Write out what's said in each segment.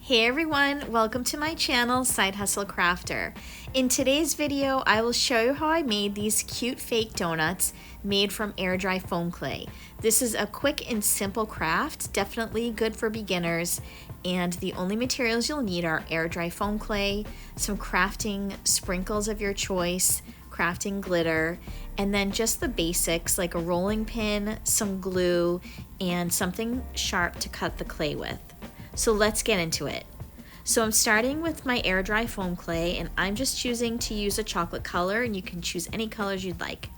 Hey everyone, welcome to my channel, Side Hustle Crafter. In today's video, I will show you how I made these cute fake donuts made from air dry foam clay. This is a quick and simple craft, definitely good for beginners, and the only materials you'll need are air dry foam clay, some crafting sprinkles of your choice, crafting glitter, and then just the basics like a rolling pin, some glue, and something sharp to cut the clay with. So let's get into it. So I'm starting with my air dry foam clay, and I'm just choosing to use a chocolate color, and you can choose any colors you'd like.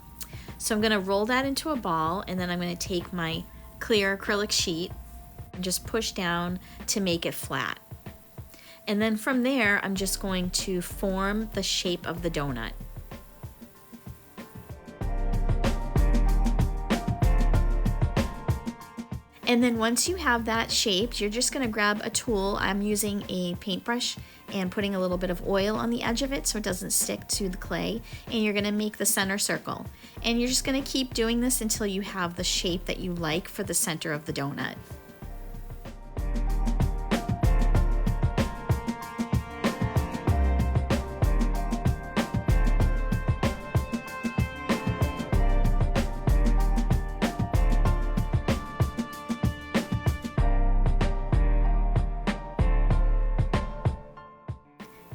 So I'm gonna roll that into a ball, and then I'm gonna take my clear acrylic sheet and just push down to make it flat. And then from there, I'm just going to form the shape of the donut. And then once you have that shaped, you're just gonna grab a tool. I'm using a paintbrush and putting a little bit of oil on the edge of it so it doesn't stick to the clay. And you're gonna make the center circle. And you're just gonna keep doing this until you have the shape that you like for the center of the donut.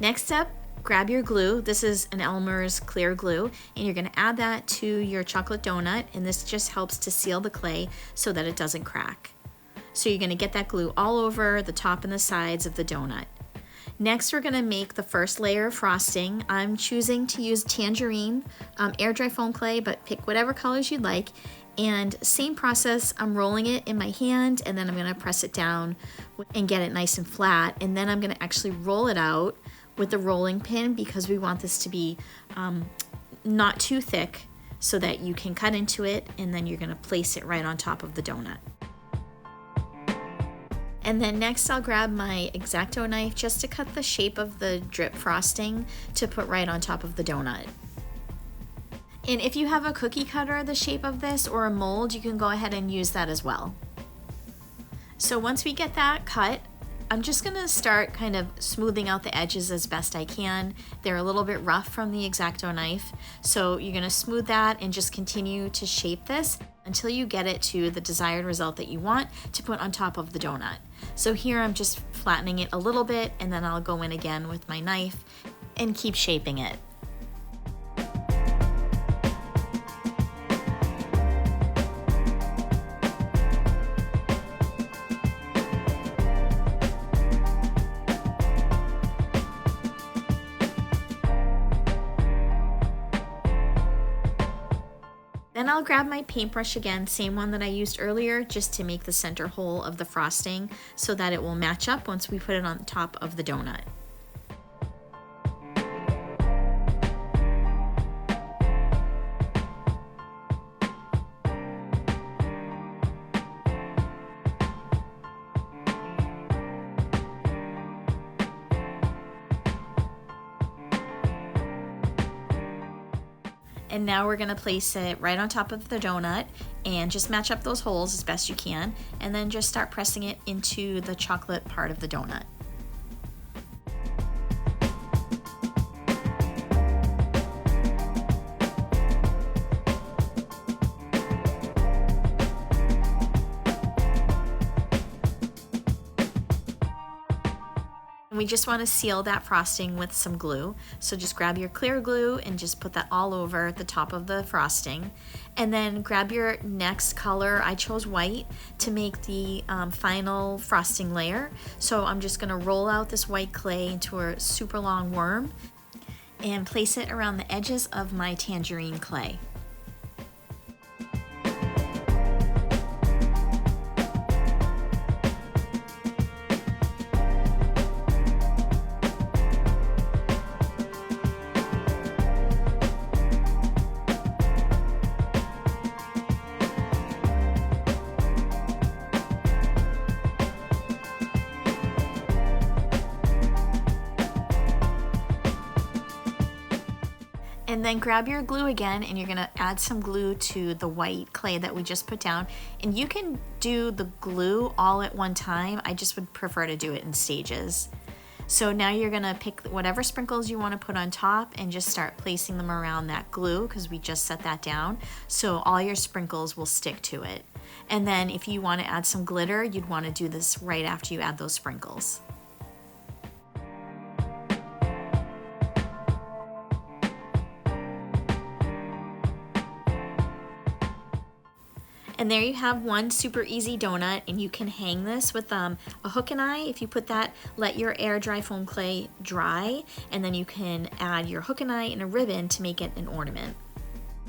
Next up, grab your glue. This is an Elmer's clear glue, and you're gonna add that to your chocolate donut, and this just helps to seal the clay so that it doesn't crack. So you're gonna get that glue all over the top and the sides of the donut. Next, we're gonna make the first layer of frosting. I'm choosing to use tangerine, air dry foam clay, but pick whatever colors you'd like. And same process, I'm rolling it in my hand, and then I'm gonna press it down and get it nice and flat. And then I'm gonna actually roll it out with the rolling pin because we want this to be not too thick so that you can cut into it, and then you're gonna place it right on top of the donut. And then next I'll grab my X-Acto knife just to cut the shape of the drip frosting to put right on top of the donut. And if you have a cookie cutter the shape of this or a mold, you can go ahead and use that as well. So once we get that cut, I'm just gonna start kind of smoothing out the edges as best I can. They're a little bit rough from the X-Acto knife. So you're gonna smooth that and just continue to shape this until you get it to the desired result that you want to put on top of the donut. So here I'm just flattening it a little bit, and then I'll go in again with my knife and keep shaping it. Then I'll grab my paintbrush again, same one that I used earlier, just to make the center hole of the frosting so that it will match up once we put it on top of the donut. And now we're gonna place it right on top of the donut and just match up those holes as best you can, and then just start pressing it into the chocolate part of the donut. And we just want to seal that frosting with some glue. So just grab your clear glue and just put that all over the top of the frosting. And then grab your next color. I chose white to make the final frosting layer. So I'm just gonna roll out this white clay into a super long worm and place it around the edges of my tangerine clay. And then grab your glue again, and you're gonna add some glue to the white clay that we just put down. And you can do the glue all at one time. I just would prefer to do it in stages. So now you're gonna pick whatever sprinkles you wanna put on top and just start placing them around that glue, because we just set that down. So all your sprinkles will stick to it. And then if you wanna add some glitter, you'd wanna do this right after you add those sprinkles. And there you have one super easy donut, and you can hang this with a hook and eye. If you put that, let your air dry foam clay dry, and then you can add your hook and eye and a ribbon to make it an ornament.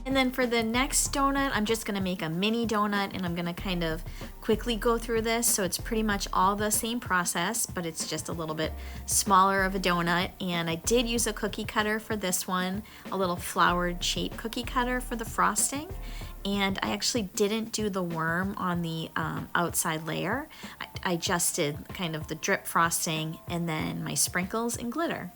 And then for the next donut, I'm just gonna make a mini donut, and I'm gonna kind of quickly go through this. So it's pretty much all the same process, but it's just a little bit smaller of a donut. And I did use a cookie cutter for this one, a little flowered shape cookie cutter for the frosting. And I actually didn't do the worm on the outside layer. I just did kind of the drip frosting and then my sprinkles and glitter.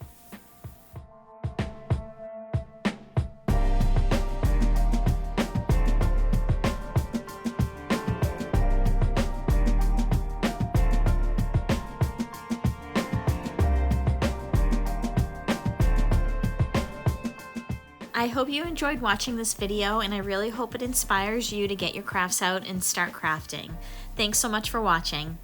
I hope you enjoyed watching this video, and I really hope it inspires you to get your crafts out and start crafting. Thanks so much for watching.